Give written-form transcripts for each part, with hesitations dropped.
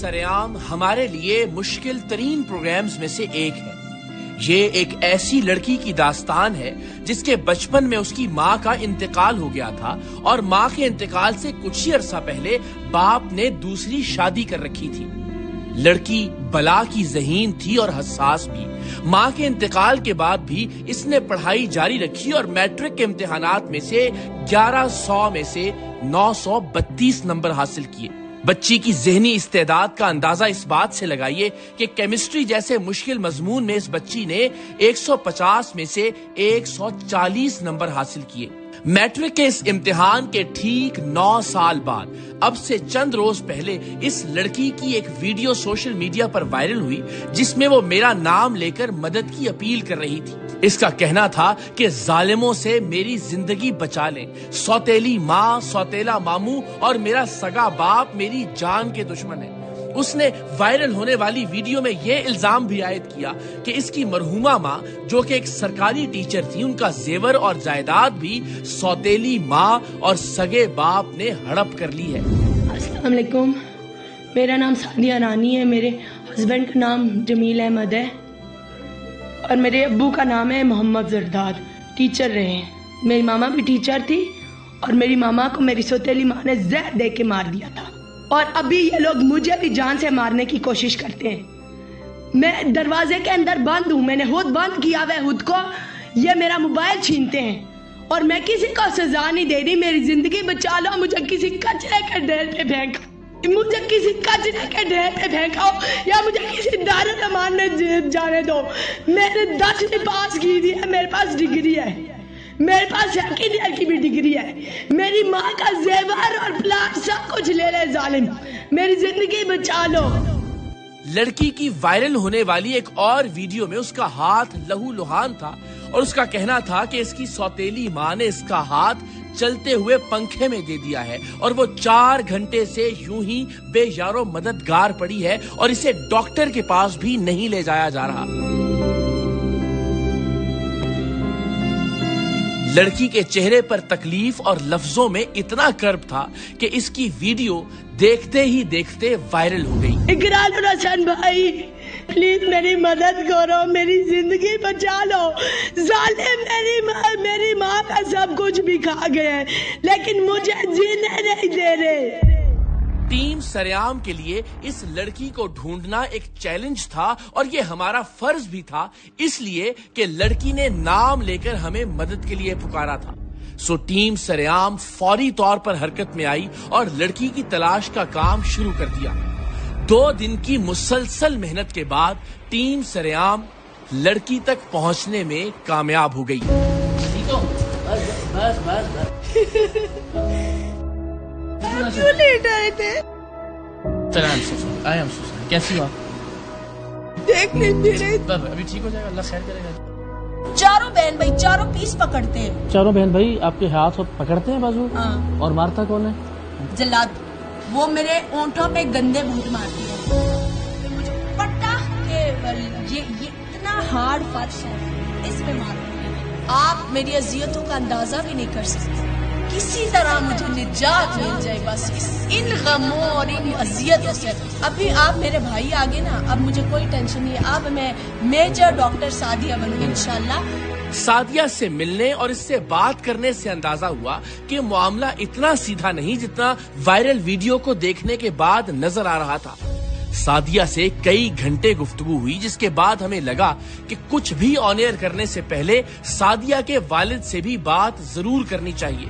سریام ہمارے لیے مشکل ترین پروگرامز میں سے ایک ہے۔ یہ ایک ایسی لڑکی کی داستان ہے جس کے بچپن میں اس کی ماں کا انتقال ہو گیا تھا اور ماں کے انتقال سے کچھ ہی عرصہ پہلے باپ نے دوسری شادی کر رکھی تھی۔ لڑکی بلا کی ذہین تھی اور حساس بھی۔ ماں کے انتقال کے بعد بھی اس نے پڑھائی جاری رکھی اور میٹرک کے امتحانات میں سے 1100 میں سے 932 نمبر حاصل کیے۔ بچی کی ذہنی استعداد کا اندازہ اس بات سے لگائیے کہ کیمسٹری جیسے مشکل مضمون میں اس بچی نے 150 میں سے 140 نمبر حاصل کیے۔ میٹرک کے اس امتحان کے ٹھیک 9 سال بعد اب سے چند روز پہلے اس لڑکی کی ایک ویڈیو سوشل میڈیا پر وائرل ہوئی جس میں وہ میرا نام لے کر مدد کی اپیل کر رہی تھی۔ اس کا کہنا تھا کہ ظالموں سے میری زندگی بچا لیں، سوتیلی ماں، سوتیلا ماموں اور میرا سگا باپ میری جان کے دشمن ہیں۔ اس نے وائرل ہونے والی ویڈیو میں یہ الزام بھی عائد کیا کہ اس کی مرحومہ ماں جو کہ ایک سرکاری ٹیچر تھی، ان کا زیور اور جائیداد بھی سوتیلی ماں اور سگے باپ نے ہڑپ کر لی ہے۔ السلام علیکم، میرا نام سعدیہ رانی ہے، میرے ہسبینڈ کا نام جمیل احمد ہے اور میرے ابو کا نام ہے محمد زرداد، ٹیچر رہے ہیں۔ میری ماما بھی ٹیچر تھی اور میری ماما کو میری سوتیلی ماں نے زہر دے کے مار دیا تھا اور ابھی یہ لوگ مجھے بھی جان سے مارنے کی کوشش کرتے ہیں۔ میں دروازے کے اندر بند ہوں، میں نے خود بند کیا ہوا ہے خود کو، یہ میرا موبائل چھینتے ہیں اور میں کسی کو سزا نہیں دے رہی۔ میری زندگی بچا لو، مجھے کسی کچرے کے ڈھیر پہ پھینکا، مجھے کسی کچرے کے ڈھیر پہ پھینکاؤ یا مجھے کسی دارالمان میں جانے دو۔ میں نے 10ویں پاس کی دی ہے، میرے پاس ڈگری ہے، میرے پاس سیکنڈ ایئر کی بھی ڈگری ہے۔ میری ماں کا زیور اور پلاٹ سب کچھ لے لے ظالم، میری زندگی بچا لو۔ لڑکی کی وائرل ہونے والی ایک اور ویڈیو میں اس کا ہاتھ لہو لہان تھا اور اس کا کہنا تھا کہ اس کی سوتیلی ماں نے اس کا ہاتھ چلتے ہوئے پنکھے میں دے دیا ہے اور وہ 4 گھنٹے سے یوں ہی بے یارو مددگار پڑی ہے اور اسے ڈاکٹر کے پاس بھی نہیں لے جایا جا رہا۔ لڑکی کے چہرے پر تکلیف اور لفظوں میں اتنا کرب تھا کہ اس کی ویڈیو دیکھتے ہی دیکھتے وائرل ہو گئی۔ اقرار حسن بھائی پلیز میری مدد کرو، میری زندگی بچا لو۔ ظالم میری ماں کا سب کچھ بھی کھا گئے ہیں لیکن مجھے جینے نہیں دے رہے۔ ٹیم سریام کے لیے اس لڑکی کو ڈھونڈنا ایک چیلنج تھا اور یہ ہمارا فرض بھی تھا، اس لیے کہ لڑکی نے نام لے کر ہمیں مدد کے لیے پکارا تھا۔ سو ٹیم سریام فوری طور پر حرکت میں آئی اور لڑکی کی تلاش کا کام شروع کر دیا۔ 2 دن کی مسلسل محنت کے بعد ٹیم سریام لڑکی تک پہنچنے میں کامیاب ہو گئی۔ کیوں لیٹ آئے تھے؟ کیسی ہو؟ دیکھ لیجیے، ابھی ٹھیک ہو جائے گا، اللہ خیر کرے گا۔ چاروں بہن بھائی چاروں پیس پکڑتے ہیں۔ چاروں بہن بھائی آپ کے ہاتھ پکڑتے ہیں بازو؟ ہاں۔ اور مارتا کون ہے؟ جلاد، وہ میرے اونٹوں پہ گندے بوٹ مارتی ہے، مجھے پٹا کہ یہ اتنا ہارڈ فرش ہے، اس پہ مارتی۔ آپ میری اذیتوں کا اندازہ بھی نہیں کر سکتے۔ کسی طرح مجھے نجات مل جائے بس ان غموں اور ان اذیتوں سے۔ ابھی آپ میرے بھائی آگے نا، اب مجھے کوئی ٹینشن نہیں ہے، اب میں میجر ڈاکٹر سعدیہ بنوں گی انشاءاللہ۔ سعدیہ سے ملنے اور اس سے بات کرنے سے اندازہ ہوا کہ معاملہ اتنا سیدھا نہیں جتنا وائرل ویڈیو کو دیکھنے کے بعد نظر آ رہا تھا۔ سعدیہ سے کئی گھنٹے گفتگو ہوئی جس کے بعد ہمیں لگا کہ کچھ بھی آن ایئر کرنے سے پہلے سعدیہ کے والد سے بھی بات ضرور کرنی چاہیے۔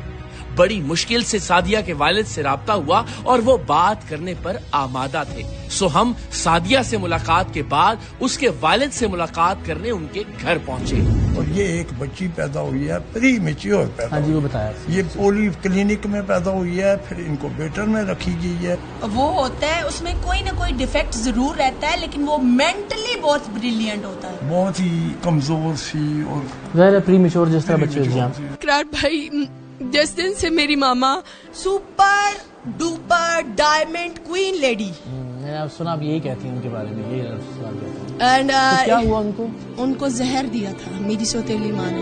بڑی مشکل سے سعدیہ کے والد سے رابطہ ہوا اور وہ بات کرنے پر آمادہ تھے۔ سو ہم سعدیہ سے ملاقات کے بعد اس کے والد سے ملاقات کرنے ان کے گھر پہنچے۔ اور یہ ایک بچی پیدا ہوئی ہے، پری میچیور پیدا ہاں جی، وہ بتایا۔ یہ پولی کلینک میں پیدا ہوئی ہے، پھر انکوبیٹر میں رکھی گئی ہے۔ وہ ہوتا ہے اس میں کوئی نہ کوئی ڈیفیکٹ ضرور رہتا ہے لیکن وہ مینٹلی بہت بریلینٹ ہوتا ہے، بہت ہی کمزور سی اور ظاہر ہے پری میچور جس طرح بچے ہوتے ہیں۔ اقرار بھائی جس دن سے میری ماما super duper diamond queen lady, میں نے سنا آپ یہی کہتی ہیں ان کے بارے میں، یہی سوال کہتے ہیں۔ اینڈ کیا ہوا ان کو؟ ان کو زہر دیا تھا میری سوتیلی ماں نے۔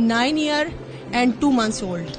9 years and 2 months old।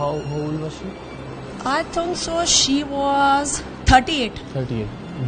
How old was she? I think so she was 38। 38,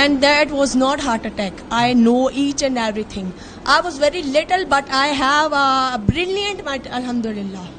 And that was not heart attack. I know each and everything. I was very little, but I have a brilliant mind, alhamdulillah.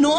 9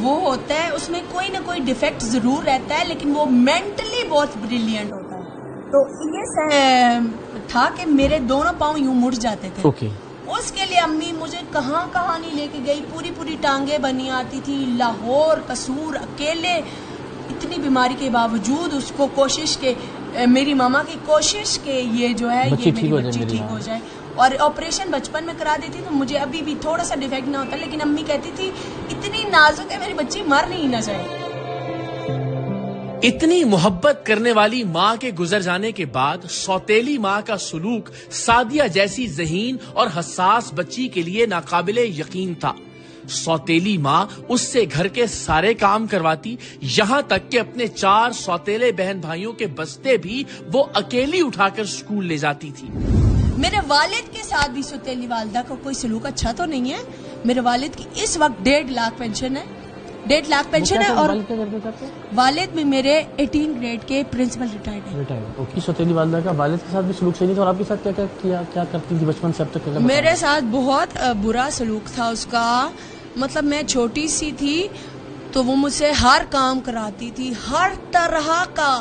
وہ ہوتا ہے اس میں کوئی نہ کوئی defect ضرور رہتا ہے لیکن وہ مینٹلی بہت بریلینٹ ہوتا ہے. تو یہ تھا کہ میرے دونوں پاؤں یوں مڑ جاتے تھے. اس کے لیے امی مجھے کہاں نہیں لے کے گئی, پوری ٹانگیں بنی آتی تھی, لاہور قصور اکیلے, اتنی بیماری کے باوجود اس کو کوشش کے میری ماما کی کوشش کہ یہ جو ہے یہ میری بچی ٹھیک ہو جائے, اور آپریشن بچپن میں کرا دیتی تو مجھے ابھی بھی تھوڑا سا ڈیفیکٹ نہ ہوتا, لیکن امی کہتی تھی اتنی نازک ہے میری بچی مر نہیں نہ جائے. اتنی محبت کرنے والی ماں کے گزر جانے کے بعد سوتیلی ماں کا سلوک سعدیہ جیسی ذہین اور حساس بچی کے لیے ناقابل یقین تھا. سوتیلی ماں اس سے گھر کے سارے کام کرواتی, یہاں تک کہ اپنے 4 سوتیلے بہن بھائیوں کے بستے بھی وہ اکیلی اٹھا کر اسکول لے جاتی تھی. میرے والد کے ساتھ بھی سوتیلی والدہ کا کوئی سلوک اچھا تو نہیں ہے. میرے والد کی اس وقت 1.5 لاکھ پینشن ہے, 1.5 لاکھ پینشن ہے, اور والد میں میرے 18 گریڈ کے پرنسپل ریٹائرڈ ہیں. سوتیلی والدہ کا والد کے ساتھ بھی سلوک صحیح نہیں تھا, اور آپ کے ساتھ کیا کرتی تھی بچپن سے اب تک؟ میرے ساتھ بہت برا سلوک تھا اس کا. مطلب میں چھوٹی سی تھی تو وہ مجھ سے ہر کام کراتی تھی, ہر طرح کا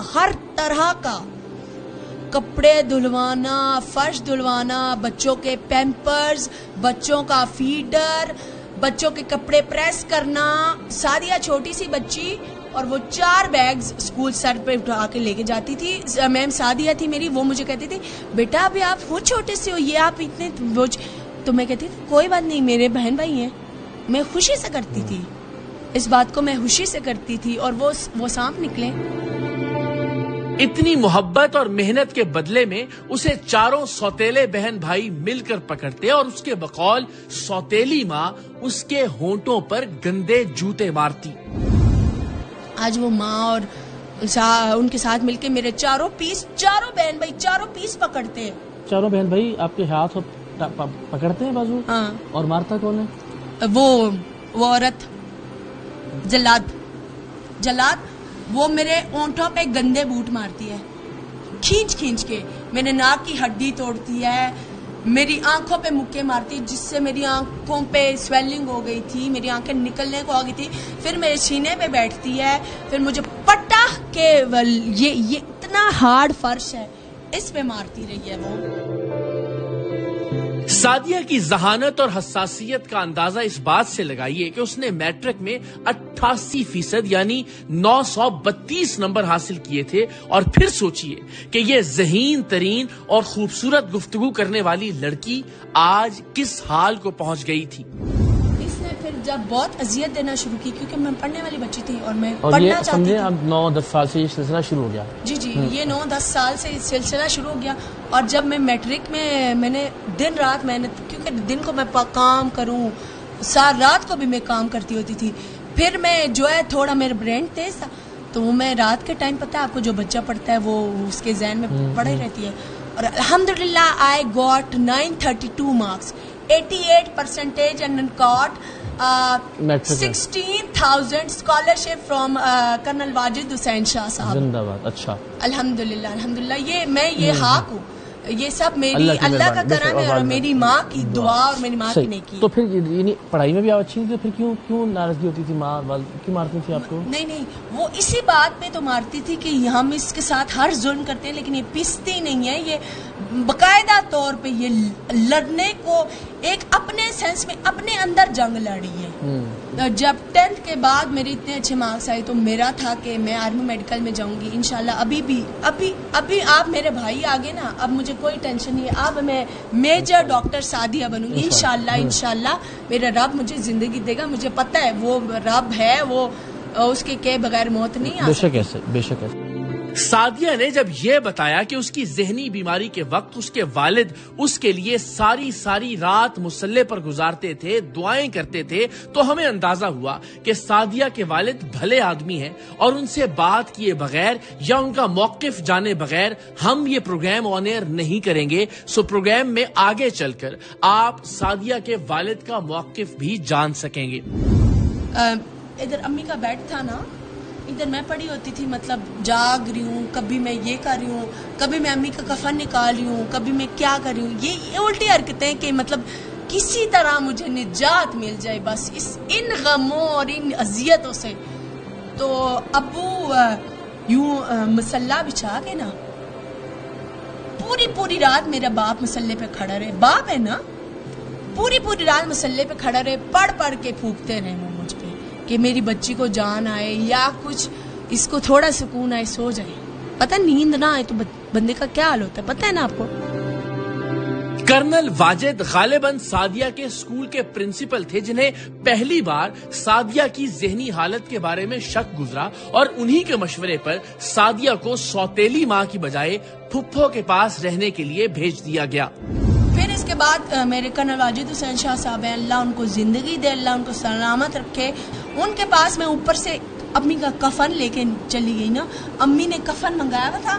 کپڑے دھلوانا, فرش دھلوانا, بچوں کے پیمپرز, بچوں کا فیڈر, بچوں کے کپڑے پریس کرنا. سعدیہ چھوٹی سی بچی اور وہ 4 بیگز اسکول سر پہ اٹھا کے لے کے جاتی تھی. میم سعدیہ تھی میری, وہ مجھے کہتی تھی بیٹا ابھی آپ وہ چھوٹے سے ہو, یہ آپ اتنے تو میں کہتی تھی کوئی بات نہیں, میرے بہن بھائی ہیں. میں خوشی سے کرتی تھی اس بات کو, میں خوشی سے کرتی تھی, اور وہ سانپ نکلے. اتنی محبت اور محنت کے بدلے میں اسے 4 سوتیلے بہن بھائی مل کر پکڑتے, اور اس کے بقول سوتیلی ماں اس کے ہونٹوں پر گندے جوتے مارتی. آج وہ ماں اور ان کے ساتھ مل کے میرے 4 بہن بھائی 4 پیس پکڑتے ہیں. 4 بہن بھائی آپ کے ہاتھ پکڑتے ہیں بازو؟ ہاں. اور مارتا کون ہے؟ وہ عورت جلاد وہ میرے اونٹوں پہ گندے بوٹ مارتی ہے, کھینچ کے میرے ناک کی ہڈی توڑتی ہے, میری آنکھوں پہ مکے مارتی جس سے میری آنکھوں پہ سویلنگ ہو گئی تھی, میری آنکھیں نکلنے کو آ گئی تھی. پھر میرے سینے پہ بیٹھتی ہے, پھر مجھے پٹا کے یہ اتنا ہارڈ فرش ہے اس پہ مارتی رہی ہے. وہ سعدیہ کی ذہانت اور حساسیت کا اندازہ اس بات سے لگائیے کہ اس نے میٹرک میں 88% یعنی 932 نمبر حاصل کیے تھے, اور پھر سوچئے کہ یہ ذہین ترین اور خوبصورت گفتگو کرنے والی لڑکی آج کس حال کو پہنچ گئی تھی. اس نے پھر جب بہت اذیت دینا شروع کی, کیونکہ میں پڑھنے والی بچی تھی اور میں پڑھنا چاہتی تھی. اب 9-10 سال سے یہ سلسلہ شروع ہو گیا. جی یہ 9-10 سال سے سلسلہ شروع ہو گیا. اور جب میں میٹرک میں نے دن رات محنت, کیونکہ دن کو میں کام کروں, رات کو بھی میں کام کرتی ہوتی تھی. پھر میں جو ہے تھوڑا میرا برین تیز تھا, تو وہ میں رات کے ٹائم پتہ ہے آپ کو جو بچہ پڑھتا ہے وہ اس کے ذہن میں پڑے رہتی ہے. اور الحمدللہ I got 932 marks, 88% and got 16,000 scholarship from colonel Wajid Hussain Shah صاحب. زندہ باد. اچھا الحمدللہ یہ حق ہوں, یہ سب میری اللہ کا کرم ہے, اور میری ماں کی دعا اور میری ماں کی نیکی. تو پھر یعنی پڑھائی میں بھی آپ اچھی تھی, پھر کیوں ناراضگی ہوتی تھی؟ ماں کیوں مارتی تھی آپ کو؟ نہیں, وہ اسی بات پہ تو مارتی تھی کہ ہم اس کے ساتھ ہر ظلم کرتے ہیں, لیکن یہ پیستی نہیں ہے. یہ باقاعدہ طور پہ یہ لڑنے کو ایک اپنے سینس میں اپنے اندر جنگ لڑی ہے. جب 10th کے بعد میرے اتنے اچھے مارکس آئے تو میرا تھا کہ میں آرمی میڈیکل میں جاؤں گی انشاءاللہ. ابھی آپ میرے بھائی آگے نا, اب مجھے کوئی ٹینشن نہیں ہے. اب میں میجر ڈاکٹر سعدیہ بنوں گی انشاءاللہ. میرا رب مجھے زندگی دے گا, مجھے پتہ ہے وہ رب ہے, وہ اس کے بغیر موت نہیں آ سکتی. بے شک ایسے. سعدیہ نے جب یہ بتایا کہ اس کی ذہنی بیماری کے وقت اس کے والد اس کے لیے ساری رات مصلے پر گزارتے تھے, دعائیں کرتے تھے, تو ہمیں اندازہ ہوا کہ سعدیہ کے والد بھلے آدمی ہیں, اور ان سے بات کیے بغیر یا ان کا موقف جانے بغیر ہم یہ پروگرام آن ایئر نہیں کریں گے. سو پروگرام میں آگے چل کر آپ سعدیہ کے والد کا موقف بھی جان سکیں گے. ادھر امی کا بیڈ تھا نا, ادھر میں پڑی ہوتی تھی, مطلب جاگ رہی ہوں, کبھی میں یہ کر رہی ہوں, کبھی میں امی کا کفن نکال رہی ہوں, کبھی میں کیا کر رہی ہوں. یہ الٹی حرکتیں کہ مطلب کسی طرح مجھے نجات مل جائے بس ان غموں اور ان اذیتوں سے. تو ابو یوں مسلح بچھا کے نا پوری رات میرا باپ مسلح پہ کھڑا رہے. باپ ہے نا, پوری رات مسلح پہ کھڑا رہے, پڑھ کے پھونکتے رہے وہ مجھ پہ کہ میری بچی کو جان آئے یا کچھ اس کو تھوڑا سکون آئے, سو جائے. پتہ نیند نہ آئے تو بندے کا کیا حال ہوتا ہے, پتہ ہے نا آپ کو. کرنل واجد غالباً سعدیہ کے اسکول کے پرنسپل تھے جنہیں پہلی بار سعدیہ کی ذہنی حالت کے بارے میں شک گزرا اور انہی کے مشورے پر سعدیہ کو سوتیلی ماں کی بجائے پھپھو کے پاس رہنے کے لیے بھیج دیا گیا. پھر اس کے بعد میرے کرنل واجد حسین شاہ صاحب ہیں, اللہ ان کو زندگی دے, اللہ ان کو سلامت رکھے. ان کے پاس میں اوپر سے امی کا کفن لے کے چلی گئی نا. امی نے کفن منگایا ہوا تھا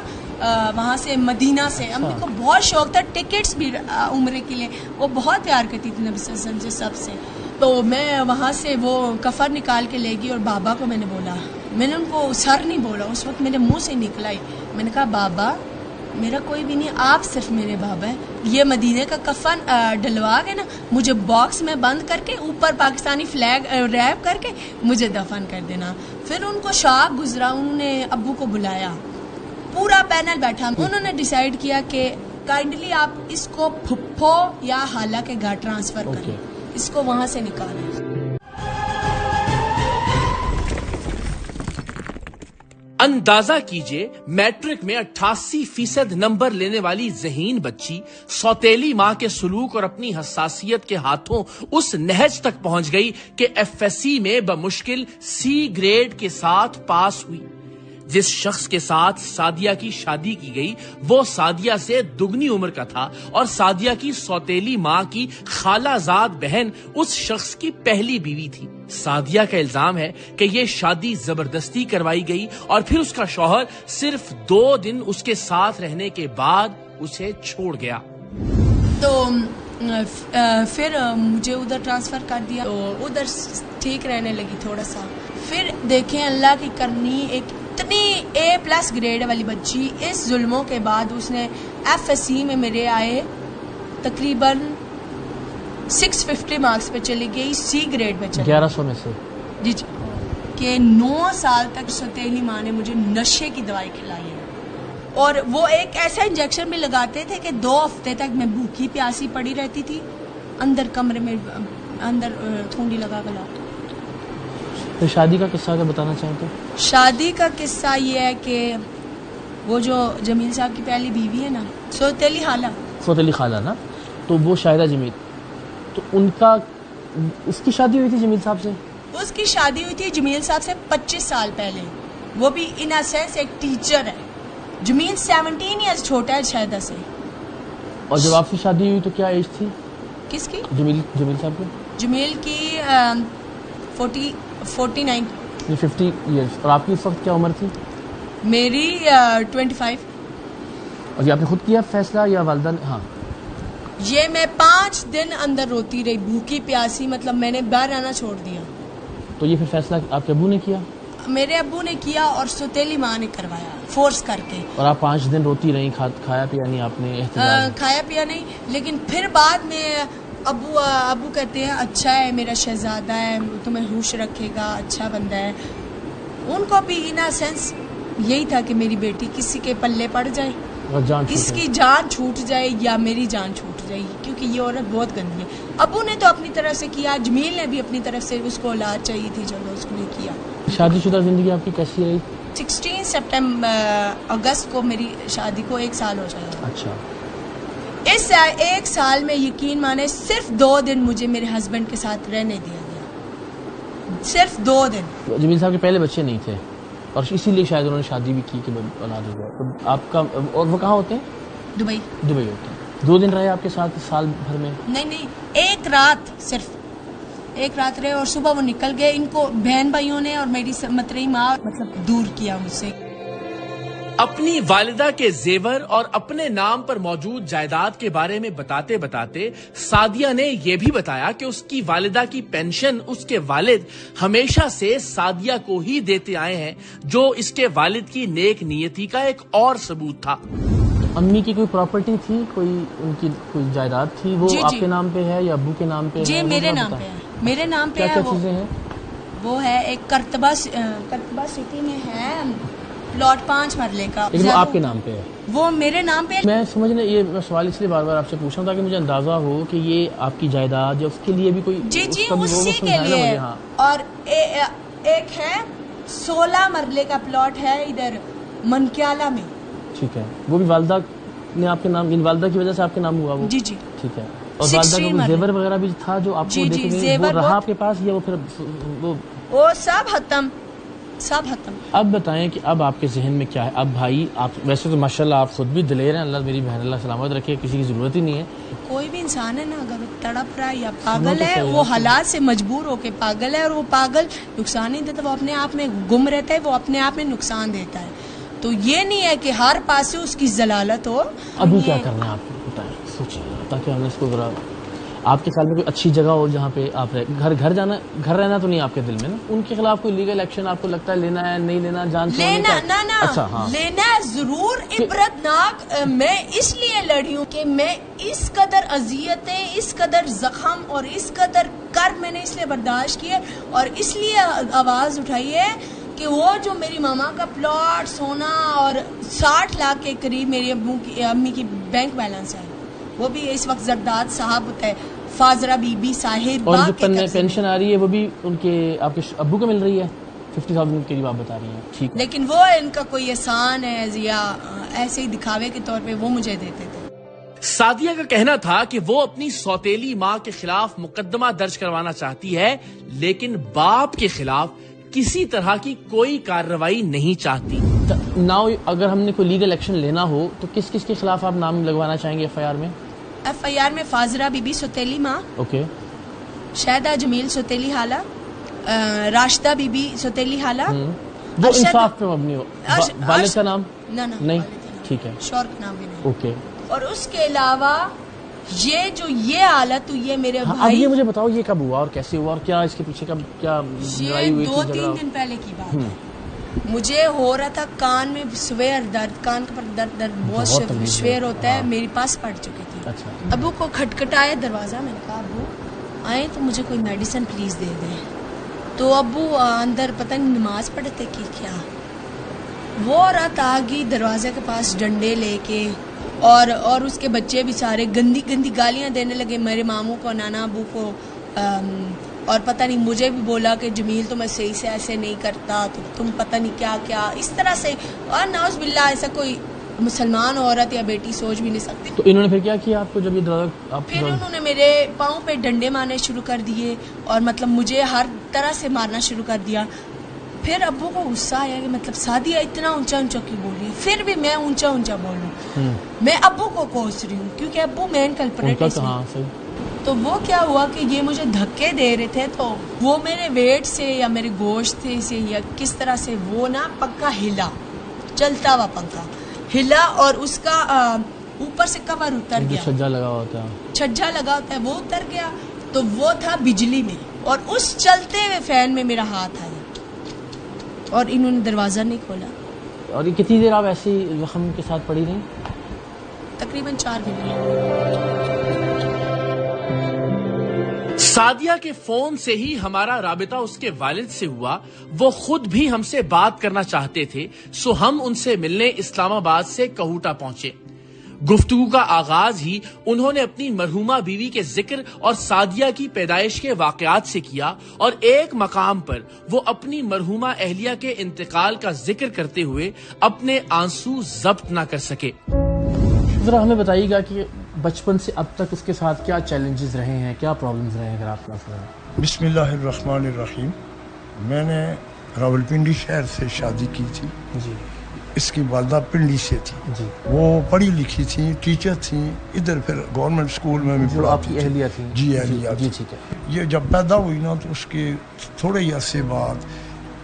وہاں سے مدینہ سے. امی کو بہت شوق تھا ٹکٹس بھی عمرے کے لیے, وہ بہت پیار کرتی تھی نبی صلی اللہ علیہ وسلم سے سب سے. تو میں وہاں سے وہ کفن نکال کے لے گئی اور بابا کو میں نے بولا, میں نے ان کو سر نہیں بولا, اس وقت میرے منہ سے نکلا ہی. میں نے کہا بابا میرا کوئی بھی نہیں, آپ صرف میرے بابا ہیں. یہ مدینے کا کفن ڈلوا کے نا مجھے باکس میں بند کر کے اوپر پاکستانی فلیگ ریپ کر کے مجھے دفن کر دینا. پھر ان کو شاک گزرا, انہوں نے ابو کو بلایا, پورا پینل بیٹھا. انہوں نے ڈیسائیڈ کیا کہ کائنڈلی آپ اس کو پھپھو یا خالہ کے گھر ٹرانسفر کریں, اس کو وہاں سے نکالیں. اندازہ کیجئے میٹرک میں 88% نمبر لینے والی ذہین بچی سوتیلی ماں کے سلوک اور اپنی حساسیت کے ہاتھوں اس نہج تک پہنچ گئی کہ FSC میں بمشکل C گریڈ کے ساتھ پاس ہوئی. جس شخص کے ساتھ سعدیہ کی شادی کی گئی وہ سعدیہ سے دگنی عمر کا تھا اور سعدیہ کی سوتیلی ماں کی خالہ زاد بہن اس شخص کی پہلی بیوی تھی. سعدیہ کا الزام ہے کہ یہ شادی زبردستی کروائی گئی اور پھر اس کا شوہر صرف 2 دن اس کے ساتھ رہنے کے بعد اسے چھوڑ گیا. تو پھر مجھے ادھر ٹرانسفر کر دیا, تو ادھر ٹھیک رہنے لگی تھوڑا سا. پھر دیکھیں اللہ کی کرنی, ایک اتنی A+ گریڈ والی بچی اس ظلموں کے بعد اس نے FSC میں میرے آئے تقریباً 650 مارکس پہ چلی گئی, C گریڈ پہ چلی 1100 میں سے جی کہ 9 سال تک سوتیلی ماں نے مجھے نشے کی دوائی کھلائی ہے. اور وہ ایک ایسا انجیکشن بھی لگاتے تھے کہ 2 ہفتے تک میں بھوکی پیاسی پڑی رہتی تھی اندر کمرے میں, اندر تھونڈی لگا کے لاتے. تو شادی کا قصہ اگر بتانا چاہیں تو. شادی کا قصہ یہ ہے کہ وہ جو جمیل صاحب کی پہلی بیوی ہے نا, سوتیلی خالہ نا, تو وہ شاہدہ جمیل, تو ان کا اس کی شادی ہوئی تھی جمیل صاحب سے. اس کی شادی ہوئی تھی جمیل صاحب سے 25 سال پہلے. وہ بھی ان اے سینس ایک ٹیچر ہے. جمیل 17 ایئرز چھوٹا ہے شاہدہ سے. اور جب آپ کی شادی ہوئی تو کیا ایج تھی کس کی؟ جمیل صاحب کی. جمیل کی 49 50 ایئرز. اور آپ کی اس وقت کیا عمر تھی؟ میری 25. اور یہ آپ نے خود کیا فیصلہ یا والدہ نے؟ ہاں. یہ میں 5 دن اندر روتی رہی بھوکی پیاسی, مطلب میں نے باہر آنا چھوڑ دیا. تو یہ پھر فیصلہ آپ کے ابو نے کیا؟ میرے ابو نے کیا اور سوتیلی ماں نے کروایا فورس کر کے. اور آپ 5 دن روتی رہی, کھایا پیا نہیں آپ نے؟ کھایا پیا نہیں, لیکن پھر بعد میں ابو کہتے ہیں اچھا ہے میرا شہزادہ ہے, تمہیں ہوش رکھے گا, اچھا بندہ ہے. ان کو بھی ان سینس یہی تھا کہ میری بیٹی کسی کے پلے پڑ جائے, اس کی جان چھوٹ جائے یا میری جان چھوٹ جائے, کیونکہ یہ عورت بہت گندی ہے. ابو نے تو اپنی طرف سے کیا, جمیل نے بھی اپنی طرف سے, اس کو اولاد چاہیے تھی, چلو اس نے کیا. شادی شدہ زندگی آپ کی کیسی رہی؟ 16 اگست کو میری شادی کو 1 سال ہو جائے. اچھا. اس 1 سال میں یقین مانے صرف 2 دن مجھے میرے ہسبینڈ کے ساتھ رہنے دیا گیا, صرف 2 دن. جمیل صاحب کے پہلے بچے نہیں تھے اور اسی لیے شاید انہوں نے شادی بھی کی کہ اولاد ہو گیا. تو آپ کا, اور وہ کہاں ہوتے ہیں؟ دبئی ہوتے ہیں. 2 دن رہے آپ کے ساتھ سال بھر میں؟ نہیں, 1 رات, صرف 1 رات رہے اور صبح وہ نکل گئے. ان کو بہن بھائیوں نے اور میری مترئی ماں مطلب دور کیا مجھ سے. اپنی والدہ کے زیور اور اپنے نام پر موجود جائیداد کے بارے میں بتاتے بتاتے سعدیہ نے یہ بھی بتایا کہ اس کی والدہ کی پینشن اس کے والد ہمیشہ سے سعدیہ کو ہی دیتے آئے ہیں, جو اس کے والد کی نیک نیتی کا ایک اور ثبوت تھا. امی کی کوئی پراپرٹی تھی, کوئی ان کی کوئی جائیداد تھی, وہ آپ کے نام پہ ہے یا ابو کے نام پہ؟ جی میرے نام پہ ہے, میرے نام پہ ہے. کیا چیزیں ہیں وہ ہے ایک کرتبہ سٹی میں ہے پلاٹ 5 مرلے کا, لیکن وہ آپ کے نام پہ ہے؟ وہ میرے نام پہ. میں سمجھنا یہ میں سوال اس لیے بار بار آپ سے پوچھ رہا ہوں تاکہ مجھے اندازہ ہو کہ یہ آپ کی جائیداد یا اس کے لیے بھی کوئی جی اسی کے لیے. اور ایک ہے 16 مرلے کا پلاٹ ہے ادھر منکیالہ میں. ٹھیک ہے, وہ بھی والدہ نے آپ کے نام, والدہ کی وجہ سے آپ کے نام ہوا وہ؟ جی ٹھیک ہے. اور والدہ کا زیور وغیرہ بھی تھا جو آپ کو دیکھے گئے, وہ رہا آپ کے پاس یا وہ پھر وہ سب ختم؟ اب بتائیں کہ اب آپ کے ذہن میں کیا ہے؟ اب بھائی آپ ویسے تو ماشاءاللہ آپ خود بھی دلیر ہیں, اللہ میری بہن اللہ سلامت رکھے, کسی کی ضرورت ہی نہیں ہے. کوئی بھی انسان ہے نا, اگر وہ تڑپ رہا ہے یا پاگل ہے, وہ حالات سے مجبور ہو کے پاگل ہے, اور وہ پاگل نقصان نہیں دیتا, وہ اپنے آپ میں گم رہتا ہے, وہ اپنے آپ میں نقصان دیتا ہے. تو یہ نہیں ہے کہ ہر پاس سے اس کی ضلالت ہو. ابھی کیا کرنا ہے آپ کو بتائیں, سوچیں تاکہ ہم نے اس کو ذرا, آپ کے خیال میں کوئی اچھی جگہ ہو جہاں پہ آپ گھر رہنا تو نہیں آپ کے دل میں نا, ان کے خلاف کوئی لیگل ایکشن آپ کو لگتا ہے لینا ہے نہیں لینا, جان لینا نا اچھا ہاں لینا ضرور عبرتناک. میں اس لیے لڑی ہوں کہ میں اس قدر اذیتیں, اس قدر زخم اور اس قدر کرب میں نے اس لیے برداشت کیے, اور اس لیے آواز اٹھائی ہے کہ وہ جو میری ماما کا پلاٹ, سونا اور 60 لاکھ کے قریب میری امی کی بینک بیلنس ہے, وہ بھی اس وقت زرداد صاحب ہوتا ہے, فاضرہ بی بی صاحب, اور جو پینشن آ رہی ہے وہ بھی ان کے آپ کے ابو کو مل رہی ہے 50,000 کے قریب آپ بتا رہی ہیں. ٹھیک, لیکن وہ ان کا کوئی احسان ہے یا ایسے ہی دکھاوے کے طور پہ وہ مجھے دیتے تھے. سعدیہ کا کہنا تھا کہ وہ اپنی سوتیلی ماں کے خلاف مقدمہ درج کروانا چاہتی ہے, لیکن باپ کے خلاف کسی طرح کی کوئی کارروائی نہیں چاہتی. ناؤ اگر ہم نے کوئی لیگل ایکشن لینا ہو تو کس کس کے خلاف آپ نام لگوانا چاہیں گے FIR میں؟ FIR میں فاضرہ بی بی سوتیلی ماں, اوکے, شاہدہ جمیل سوتیلی حالہ, راشدہ بی بی سوتیلی حالہ. وہ انصاف پہ مبنی ہو. والد کا نام نہیں؟ ٹھیک ہے, شوہر کا نام بھی نہیں. اوکے. اور اس کے علاوہ یہ حالت ہوئی ہے میرے اب بھائی. یہ مجھے بتاؤ یہ کب ہوا اور کیسے ہوا اور کیا اس کے پیچھے کیا لڑائی ہوئی تھی؟ 2-3 دن پہلے کی بات ہے. مجھے ہو رہا تھا کان میں سویر درد, کان پر درد بہت سویر ہوتا ہے, میری پاس پڑ چکی تھی. ابو کو کھٹکھٹایا دروازہ, میں نے کہا ابو آئے تو مجھے کوئی میڈیسن پلیز دے دیں. تو ابو اندر پتہ نہیں نماز پڑھتے کہ کیا, وہ رات آ گئی دروازے کے پاس ڈنڈے لے کے, اور اس کے بچے بھی سارے گندی گالیاں دینے لگے میرے ماموں کو, نانا ابو کو, اور پتہ نہیں مجھے بھی بولا کہ جمیل تو میں صحیح سے ایسے نہیں کرتا, تو تم پتہ نہیں کیا اس طرح سے. اور نعوذ باللہ ایسا کوئی مسلمان عورت یا بیٹی سوچ بھی نہیں سکتی. تو انہوں نے پھر کیا کیا آپ کو جب یہ پھر انہوں نے میرے پاؤں پہ ڈنڈے مارنے شروع کر دیے, اور مطلب مجھے ہر طرح سے مارنا شروع کر دیا. پھر ابو کو غصہ آیا کہ مطلب سعدیہ اتنا اونچا کیوں بول رہی ہے, پھر بھی میں اونچا بول رہا ہوں. میں ابو کو کوس رہی ہوں کیونکہ ابو مین کلپریٹ ہے. تو وہ کیا ہوا کہ یہ مجھے دھکے دے رہے تھے, تو وہ میرے ویٹ سے یا میرے گوشت سے یا کس طرح سے وہ نا پنکھا ہلا, چلتا ہوا پنکھا ہلا, اور اس کا اوپر سے کور اتر گیا, چھجا لگا ہوتا ہے وہ اتر گیا. تو وہ تھا بجلی میں, اور اس چلتے ہوئے فین میں میرا ہاتھ آیا, اور انہوں نے دروازہ نہیں کھولا. اور یہ کتنی دیر آپ ایسی زخم کے ساتھ پڑی رہی؟ تقریباً 4 گھنٹے. سعدیہ کے فون سے ہی ہمارا رابطہ اس کے والد سے ہوا. وہ خود بھی ہم سے بات کرنا چاہتے تھے, سو ہم ان سے ملنے اسلام آباد سے کوہوٹا پہنچے. گفتگو کا آغاز ہی انہوں نے اپنی مرحومہ بیوی کے ذکر اور سعدیہ کی پیدائش کے واقعات سے کیا, اور ایک مقام پر وہ اپنی مرحومہ اہلیہ کے انتقال کا ذکر کرتے ہوئے اپنے آنسو ضبط نہ کر سکے. ذرا ہمیں بتائیے گا کہ بچپن سے اب تک اس کے ساتھ کیا چیلنجز رہے ہیں, کیا پرابلمز رہے ہیں, اگر آپ کا. بسم اللہ الرحمن الرحیم. میں نے راولپنڈی شہر سے شادی کی تھی. جی. اس کی والدہ پنڈی سے تھی. جی. وہ پڑھی لکھی تھی, ٹیچر تھیں, ادھر پھر گورنمنٹ اسکول میں بھی جو آپ کی اہلیہ تھی. جی اہلیہ. جی ٹھیک ہے. یہ جب پیدا ہوئی نا تو اس کے تھوڑے ہی عرصے بعد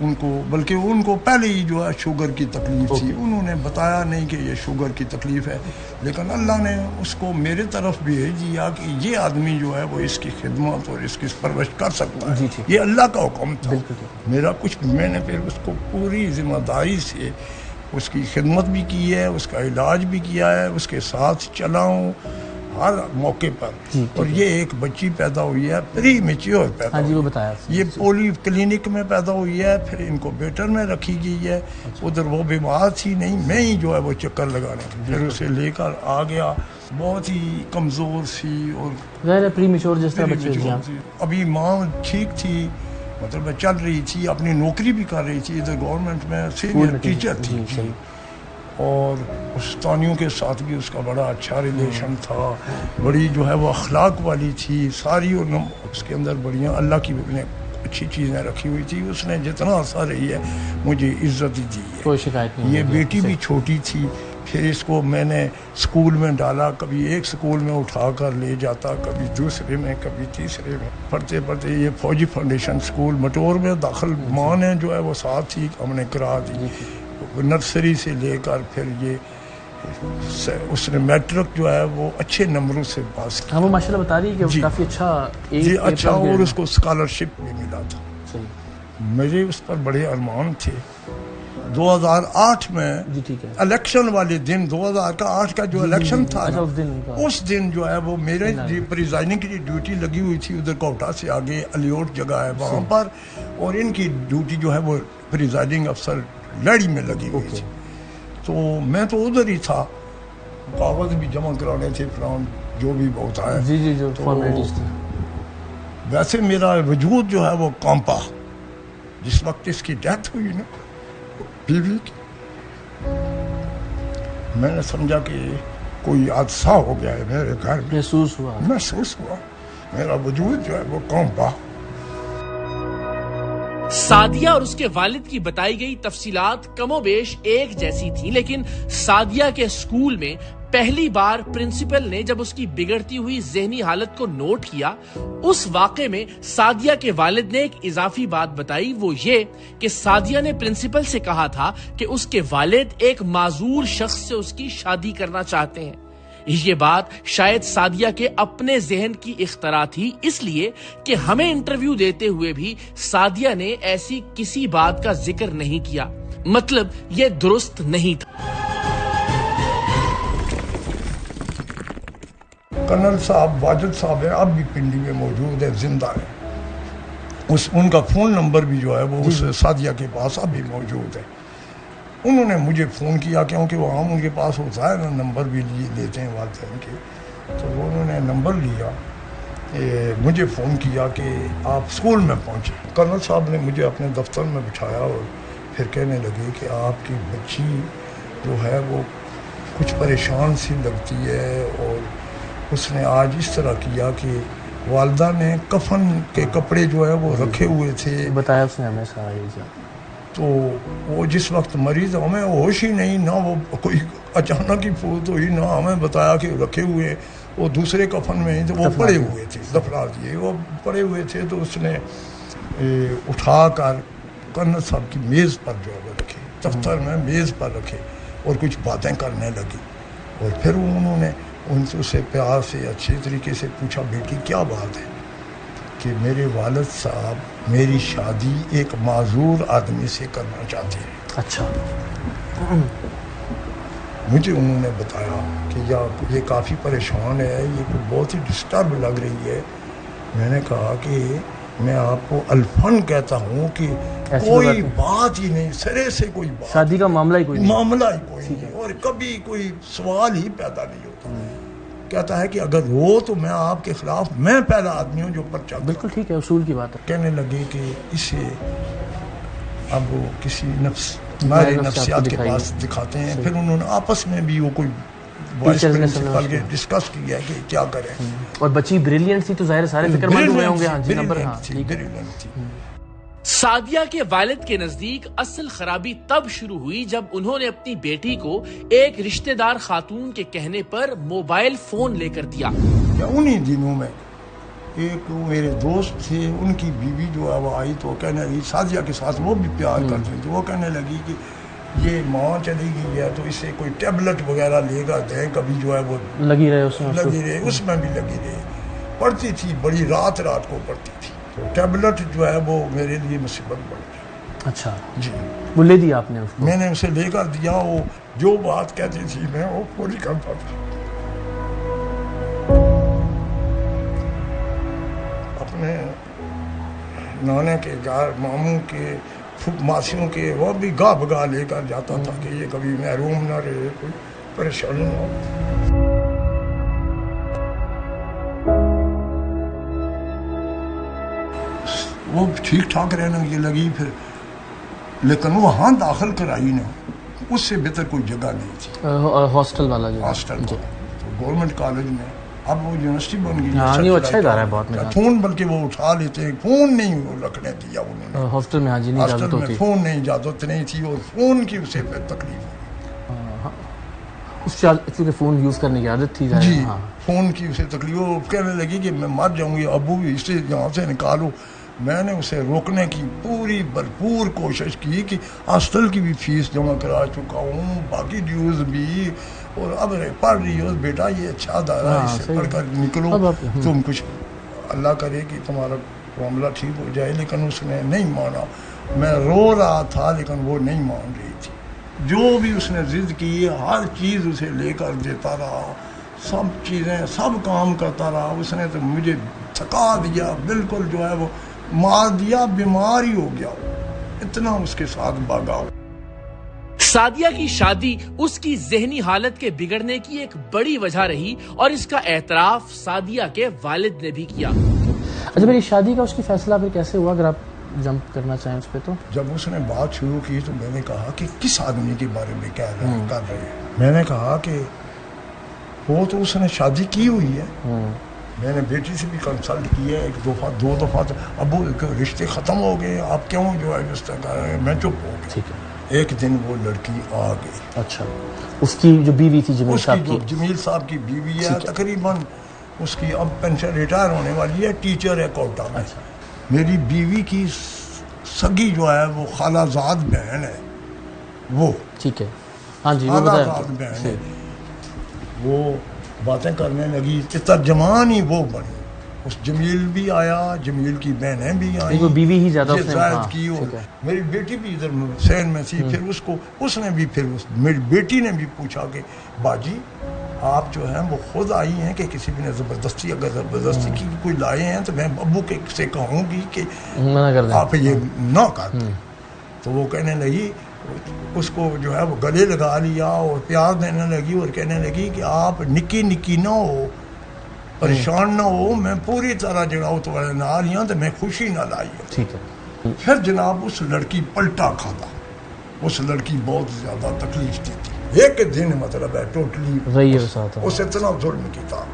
ان کو, بلکہ ان کو پہلے ہی جو ہے شوگر کی تکلیف تھی. انہوں نے بتایا نہیں کہ یہ شوگر کی تکلیف ہے, لیکن اللہ نے اس کو میرے طرف بھیج دیا کہ یہ آدمی جو ہے وہ اس کی خدمت اور اس کی پرورش کر سکتا ہے. یہ اللہ کا حکم تھا, میرا کچھ. میں نے پھر اس کو پوری ذمہ داری سے اس کی خدمت بھی کی ہے, اس کا علاج بھی کیا ہے, اس کے ساتھ چلا ہوں ہر موقع پر. اور یہ ایک بچی پیدا ہوئی ہے پری میچیور پیدا جی وہ بتایا, یہ پولی کلینک میں پیدا ہوئی ہے, پھر ان کو بیٹر میں رکھی گئی ہے. ادھر وہ بیمار تھی نہیں, میں ہی جو ہے وہ چکر لگانے پھر اسے لے کر آ گیا. بہت ہی کمزور سی اور پری میچور جس طرح بچے ہوتے ہیں. ابھی ماں ٹھیک تھی, مطلب چل رہی تھی, اپنی نوکری بھی کر رہی تھی ادھر گورنمنٹ میں, سینئر ٹیچر تھی. اور استانیوں کے ساتھ بھی اس کا بڑا اچھا ریلیشن تھا, بڑی جو ہے وہ اخلاق والی تھی ساری, اس کے اندر بڑیاں اللہ کی نے اچھی چیزیں رکھی ہوئی تھی. اس نے جتنا عرصہ رہی ہے مجھے عزت ہی دی ہے, کوئی شکایت نہیں. یہ بیٹی بھی چھوٹی تھی, پھر اس کو میں نے اسکول میں ڈالا, کبھی ایک اسکول میں اٹھا کر لے جاتا, کبھی دوسرے میں, کبھی تیسرے میں. پڑھتے پڑھتے یہ فوجی فاؤنڈیشن اسکول مٹور میں داخل, ماں نے جو ہے وہ ساتھ ہی ہم نے کرا دی. نرسری سے لے کر پھر یہ اس نے میٹرک جو ہے وہ اچھے نمبروں سے پاس کیا. وہ ماشاءاللہ بتا رہی ہے کہ کافی اچھا اچھا, اور اس کو اسکالرشپ بھی ملا تھا. میرے اس پر بڑے ارمان تھے. 2008 میں الیکشن والے دن, 2008 کا جو الیکشن تھا اس دن جو ہے وہ میرے پریزائڈنگ کی ڈیوٹی لگی ہوئی تھی ادھر کوٹا سے آگے الیوٹ جگہ ہے وہاں پر, اور ان کی ڈیوٹی جو ہے وہ پریزائڈنگ افسر لڑی میں لگی ہوئی تھی. تو میں تو ادھر ہی تھا, کاغذ بھی جمع کرانے تھے, فلان جو بھی بہت آیا. ویسے میرا وجود جو ہے وہ کانپا جس وقت اس کی ڈیتھ ہوئی نا بیوی کی. میں نے سمجھا کہ کوئی حادثہ ہو گیا ہے میرے گھر میں. محسوس ہوا میرا وجود جو ہے وہ کانپا. سعدیہ اور اس کے والد کی بتائی گئی تفصیلات کم و بیش ایک جیسی تھیں, لیکن سعدیہ کے اسکول میں پہلی بار پرنسپل نے جب اس کی بگڑتی ہوئی ذہنی حالت کو نوٹ کیا, اس واقعے میں سعدیہ کے والد نے ایک اضافی بات بتائی. وہ یہ کہ سعدیہ نے پرنسپل سے کہا تھا کہ اس کے والد ایک معذور شخص سے اس کی شادی کرنا چاہتے ہیں. یہ بات شاید سعدیہ کے اپنے ذہن کی اختراع تھی, اس لیے کہ ہمیں انٹرویو دیتے ہوئے بھی سعدیہ نے ایسی کسی بات کا ذکر نہیں کیا. مطلب یہ درست نہیں تھا. کرنل صاحب واجد صاحب ہے, اب بھی پنڈی میں موجود ہے, زندہ ہے. ان کا فون نمبر بھی جو ہے وہ اس سعدیہ کے پاس اب بھی موجود ہے. انہوں نے مجھے فون کیا, کیونکہ وہ عام ان کے پاس ہوتا ہے نا, نمبر بھی لیتے ہیں والدین کے. تو انہوں نے نمبر لیا, مجھے فون کیا کہ آپ اسکول میں پہنچے. کرنل صاحب نے مجھے اپنے دفتر میں بٹھایا اور پھر کہنے لگے کہ آپ کی بچی جو ہے وہ کچھ پریشان سی لگتی ہے, اور اس نے آج اس طرح کیا کہ والدہ نے کفن کے کپڑے جو ہے وہ رکھے ہوئے تھے. بتایا اس نے ہمیں سارا. تو وہ جس وقت مریض, ہمیں ہوش ہی نہیں, نہ وہ کوئی اچانک ہی فوت ہوئی, نہ ہمیں بتایا کہ رکھے ہوئے, وہ دوسرے کفن میں تھے, وہ پڑے ہوئے تھے, دفنا دیے, وہ پڑے ہوئے تھے. تو اس نے اٹھا کر کرنل صاحب کی میز پر جو ہے وہ رکھے, دفتر میں میز پر رکھے, اور کچھ باتیں کرنے لگی. اور پھر انہوں نے ان سے پیار سے اچھے طریقے سے پوچھا, بیٹی کیا بات ہے؟ کہ میرے والد صاحب میری شادی ایک معذور آدمی سے کرنا چاہتے ہیں. اچھا. مجھے انہوں نے بتایا کہ یہ کافی پریشان ہے, یہ بہت ہی ڈسٹرب لگ رہی ہے. میں نے کہا کہ میں آپ کو الفن کہتا ہوں کہ کوئی بات ہی نہیں, سرے سے کوئی بات, شادی کا معاملہ ہی کوئی نہیں, اور کبھی کوئی سوال ہی پیدا نہیں ہوتا. کہتا ہے کہ اگر ہو تو میں آپ کے خلاف, میں پہلا آدمی ہوں جو پرچہ. بالکل ٹھیک ہے, اصول کی بات ہے. کہنے لگے کہ اسے اب وہ کسی نفسیات کے پاس دکھاتے ہیں. پھر انہوں نے آپس میں بھی وہ کوئی وائس پرنسپل کے ڈسکس کیا کہ کیا کریں. اور بچی بریلینٹ تھی تو ظاہر سارے فکر مند ہوئے ہوں گے. ہاں جی, نمبر. سعدیہ کے والد کے نزدیک اصل خرابی تب شروع ہوئی جب انہوں نے اپنی بیٹی کو ایک رشتہ دار خاتون کے کہنے پر موبائل فون لے کر دیا. انہی دنوں میں ایک میرے دوست تھے, ان کی بیوی جو ہے وہ آئی تو کہنے لگی, سعدیہ کے ساتھ وہ بھی پیار کرتے تھے, وہ کہنے لگی کہ یہ ماں چلی گئی ہے تو اسے کوئی ٹیبلٹ وغیرہ لے کر دیں, کبھی جو ہے وہ لگی رہے, اس میں بھی لگی رہے. پڑھتی تھی, بڑی رات کو پڑھتی تھی, تو ٹیبلٹ جو ہے وہ میرے لیے مصیبت بڑھ گئی. اچھا جی. وہ لے دیا آپ نے اس کو؟ میں نے اسے لے کر دیا. وہ جو بات کہتی تھی میں وہ پوری کرتا تھا. اپنے نانے کے گھر، ماموں کے، ماسیوں کے، وہ بھی گاہ بگاہ لے کر جاتا تھا کہ یہ کبھی محروم نہ رہے، کوئی پریشانی نہ ہو. وہ ٹھیک ٹھاک رہنے یہ لگی پھر، لیکن وہاں داخل کرائی نا، اس سے بہتر کوئی جگہ نہیں تھی. ہاسٹل والا جو ہاسٹل تو گورنمنٹ کالج میں، اب وہ یونیورسٹی بن گئی. ہاں نہیں، وہ اچھا ادارہ ہے بہت. میں فون بلکہ وہ اٹھا لیتے ہیں، فون نہیں وہ رکھنے دیا انہوں نے ہاسٹل میں. ہاں جی، نہیں اجازت ہوتی. فون نہیں اجازت نہیں تھی، اور فون کی اسے پہ تکلیف. اس چونکہ فون یوز کرنے کی عادت تھی. جی فون کی اسے تکلیف. وہ کہنے لگی کہ میں مر جاؤں گی، ابو اسے یہاں سے نکالو. میں نے اسے روکنے کی پوری بھرپور کوشش کی کہ ہاسٹل کی بھی فیس جمع کرا چکا ہوں، باقی ڈیوز بھی، اور اب پڑھ رہی ہو بیٹا، یہ اچھا ادارہ ہے، اس سے پڑھ کر نکلو، تم کچھ اللہ کرے کہ تمہارا معاملہ ٹھیک ہو جائے. لیکن اس نے نہیں مانا. میں رو رہا تھا لیکن وہ نہیں مان رہی تھی. جو بھی اس نے ضد کی، ہر چیز اسے لے کر دیتا رہا، سب چیزیں، سب کام کرتا رہا. اس نے تو مجھے تھکا دیا، بالکل جو ہے وہ مار دیا، بیمار ہی ہو گیا. اتنا اس کے ساتھ بھاگا. سعدیہ کی شادی اس کی ذہنی حالت کے بگڑنے کی ایک بڑی وجہ رہی، اور اس کا اعتراف سعدیہ کے والد نے بھی کیا. اچھا، میری شادی کا اس کی فیصلہ پھر کیسے ہوا، اگر آپ جمپ کرنا چاہیں اس پہ؟ تو جب اس نے بات شروع کی تو میں نے کہا کہ کس آدمی کے بارے میں کہہ رہے ہیں، کر رہے ہیں. میں نے کہا کہ وہ تو اس نے شادی کی ہوئی ہے. میں نے بیٹی سے بھی کنسلٹ کیا ہے، ایک دفعہ دو دفعہ. ابو رشتے ختم ہو گئے، آپ کیوں جو ہے اس طرح کر رہے ہیں؟ میں چپ ہو گیا. ٹھیک ہے. ایک دن وہ لڑکی آ گئی. اچھا، اس کی جو بیوی تھی جمیل صاحب کی؟ جمیل صاحب کی بیوی ہے، تقریباً اس کی اب پینشن ریٹائر ہونے والی ہے، ٹیچر ہے کوٹا میں. میری بیوی کی سگی جو ہے وہ خالہ زاد بہن ہے. وہ ٹھیک ہے. ہاں جی، خالہ زاد بہن ہے. وہ باتیں کرنے لگی، ترجمان ہی وہ بنی. اس جمیل بھی آیا، جمیل کی بہنیں بھی آئیں، بیوی ہی زیادہ زائد کی. اور میری بیٹی بھی ادھر حسین میں تھی. پھر اس نے بھی، پھر میری بیٹی نے بھی پوچھا کہ باجی آپ جو ہیں وہ خود آئی ہیں کہ کسی بھی نے زبردستی، اگر زبردستی کی کوئی لائے ہیں تو میں ابو کے سے کہوں گی کہ آپ یہ نہ کر. تو وہ کہنے لگی، اس کو جو ہے وہ گلے لگا لیا اور پیار دینے لگی، اور کہنے لگی کہ آپ نکی نکی نہ ہو، پریشان نہ ہو، میں پوری طرح جڑاؤ تمہارے نال ہوں تو میں خوشی نہ لائی. ٹھیک ہے. پھر جناب اس لڑکی پلٹا کھاتا. اس لڑکی بہت زیادہ تکلیف دی تھی. ایک دن مطلب ہے ٹوٹلی اس اتنا ظلم کیا.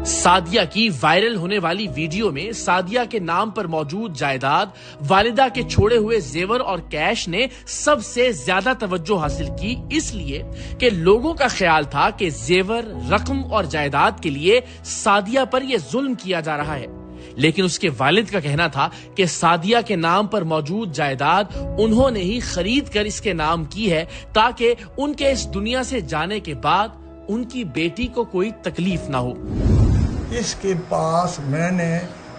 سعدیہ کی وائرل ہونے والی ویڈیو میں سعدیہ کے نام پر موجود جائیداد، والدہ کے چھوڑے ہوئے زیور اور کیش نے سب سے زیادہ توجہ حاصل کی، اس لیے کہ لوگوں کا خیال تھا کہ زیور، رقم اور جائیداد کے لیے سعدیہ پر یہ ظلم کیا جا رہا ہے. لیکن اس کے والد کا کہنا تھا کہ سعدیہ کے نام پر موجود جائیداد انہوں نے ہی خرید کر اس کے نام کی ہے، تاکہ ان کے اس دنیا سے جانے کے بعد ان کی بیٹی کو کوئی تکلیف نہ ہو. اس کے پاس میں نے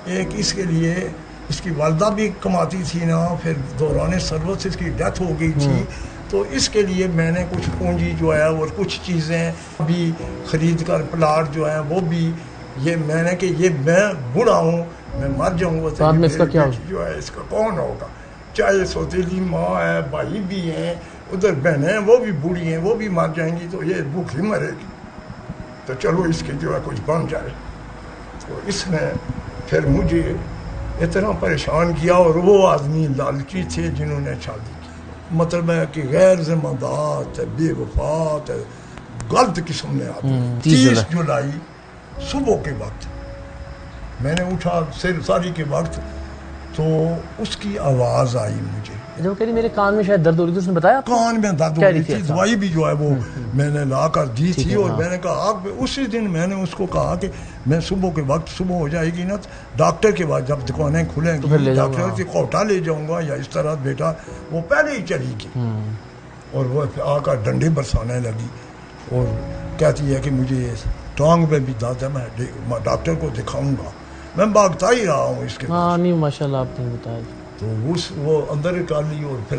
ایک، اس کے لیے اس کی والدہ بھی کماتی تھی نا، پھر دوران سروس اس کی ڈیتھ ہو گئی تھی، تو اس کے لیے میں نے کچھ پونجی جو ہے اور کچھ چیزیں بھی خرید کر، پلاٹ جو ہے وہ بھی، یہ میں نے کہ یہ میں بوڑھا ہوں، میں مر جاؤں گا تو اس کا کیا جو ہے اس کا کون ہوگا؟ چاہے سوتیلی ماں ہے، بھائی بھی ہیں، ادھر بہنیں وہ بھی بوڑھی ہیں، وہ بھی مر جائیں گی تو یہ بھوک ہی مرے گی. تو چلو اس کے جو ہے کچھ بن جائے. تو اس نے پھر مجھے اتنا پریشان کیا. اور وہ آدمی لالچی تھے جنہوں نے شادی کی، مطلب ہے کہ غیر ذمہ دار، بے وفا، غلط قسم نے آتے. 30 جولائی صبح کے وقت میں نے اٹھا ساری کے وقت، تو اس کی آواز آئی مجھے. جو کہہ رہی میرے کان میں شاید درد ہو رہی تھی، اس نے بتایا کان میں درد ہو رہی تھی. دوائی بھی جو ہے وہ میں نے لا کر دی تھی. اور میں نے کہا اسی دن میں نے اس کو کہا کہ میں صبح کے وقت، صبح ہو جائے گی نا ڈاکٹر کے بعد جب دکانیں کھلیں گی، ڈاکٹر سے کوٹا لے جاؤں گا یا اس طرح. بیٹا وہ پہلے ہی چلی گئی اور وہ آ کر ڈنڈے برسانے لگی اور کہتی ہے کہ مجھے ٹانگ میں بھی درد ہے، میں ڈاکٹر کو دکھاؤں گا. میں بھاگتا ہی رہا ہوں اس کے. نہیں ماشاء اللہ آپ نے بتایا. تو وہ اندر نکال لی اور پھر